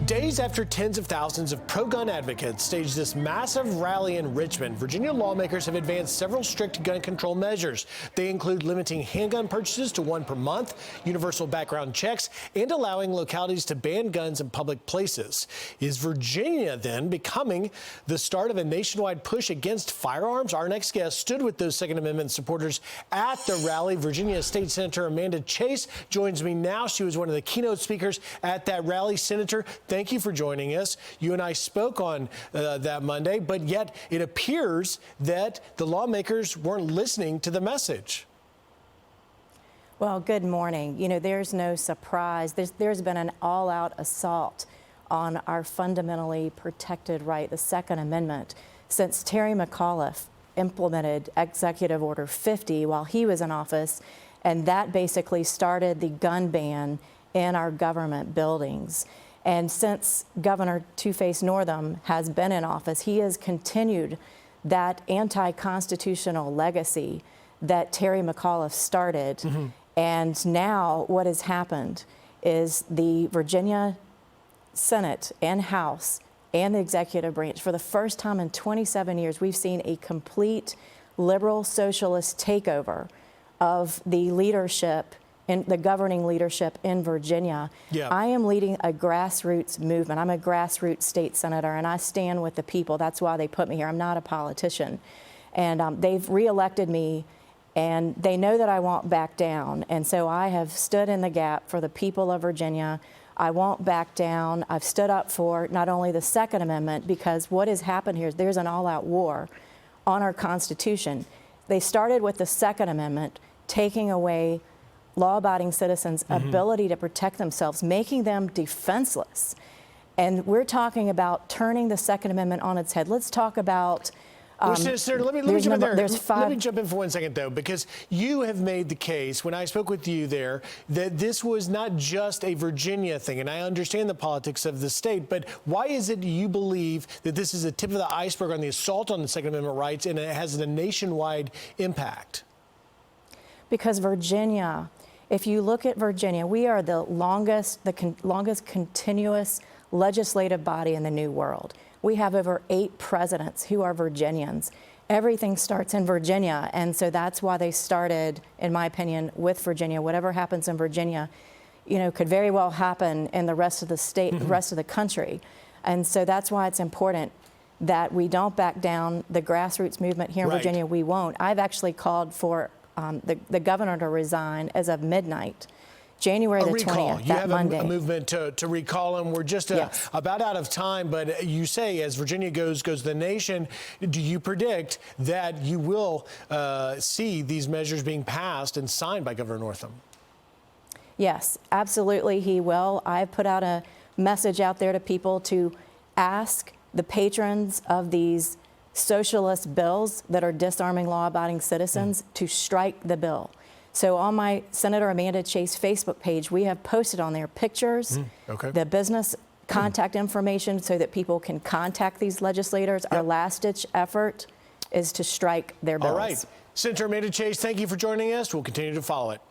Days after tens of thousands of pro-gun advocates staged this massive rally in Richmond, Virginia lawmakers have advanced several strict gun control measures. They include limiting handgun purchases to one per month, universal background checks, and allowing localities to ban guns in public places. Is Virginia then becoming the start of a nationwide push against firearms? Our next guest stood with those Second Amendment supporters at the rally. Virginia State Senator Amanda Chase joins me now. She was one of the keynote speakers at that rally. Senator, thank you for joining us. You and I spoke on that Monday, but yet it appears that the lawmakers weren't listening to the message. Well, good morning. You know, there's no surprise. There's been an all-out assault on our fundamentally protected right, the Second Amendment, since Terry McAuliffe implemented Executive Order 50 while he was in office, and that basically started the gun ban in our government buildings. And since Governor Two-Face Northam has been in office, he has continued that anti-constitutional legacy that Terry McAuliffe started. And now what has happened is the Virginia Senate and House and the executive branch, for the first time in 27 years, we've seen a complete liberal socialist takeover of the leadership in the governing leadership in Virginia. I am leading a grassroots movement. I'm a grassroots state senator, and I stand with the people. That's why they put me here. I'm not a politician. And they've reelected me, and they know that I won't back down. And so I have stood in the gap for the people of Virginia. I won't back down. I've stood up for not only the Second Amendment, because what has happened here is there's an all-out war on our Constitution. They started with the Second Amendment, taking away law-abiding citizens' ability to protect themselves, making them defenseless. And we're talking about turning the Second Amendment on its head. Let's talk about Senator, let me jump in there. Let me jump in for 1 second, though, because you have made the case, when I spoke with you there, that this was not just a Virginia thing. And I understand the politics of the state, but why is it you believe that this is the tip of the iceberg on the assault on the Second Amendment rights, and it has a nationwide impact? Because Virginia, if you look at Virginia, we are the longest continuous legislative body in the New World. We have over 8 presidents who are Virginians. Everything starts in Virginia, and so that's why they started, in my opinion, with Virginia. Whatever happens in Virginia, you know, could very well happen in the rest of the state, the rest of the country. And so that's why it's important that we don't back down. The grassroots movement here in Virginia, we won't. I've actually called for the governor to resign as of midnight, January the 20th, that Monday. You have a movement to recall him. We're just about out of time, but you say as Virginia goes the nation. Do you predict that you will see these measures being passed and signed by Governor Northam? Yes, absolutely he will. I've put out a message out there to people to ask the patrons of these socialist bills that are disarming law-abiding citizens to strike the bill. So on my Senator Amanda Chase Facebook page, we have posted on there pictures, the business contact information so that people can contact these legislators. Our last-ditch effort is to strike their bills. All right. Senator Amanda Chase, thank you for joining us. We'll continue to follow it.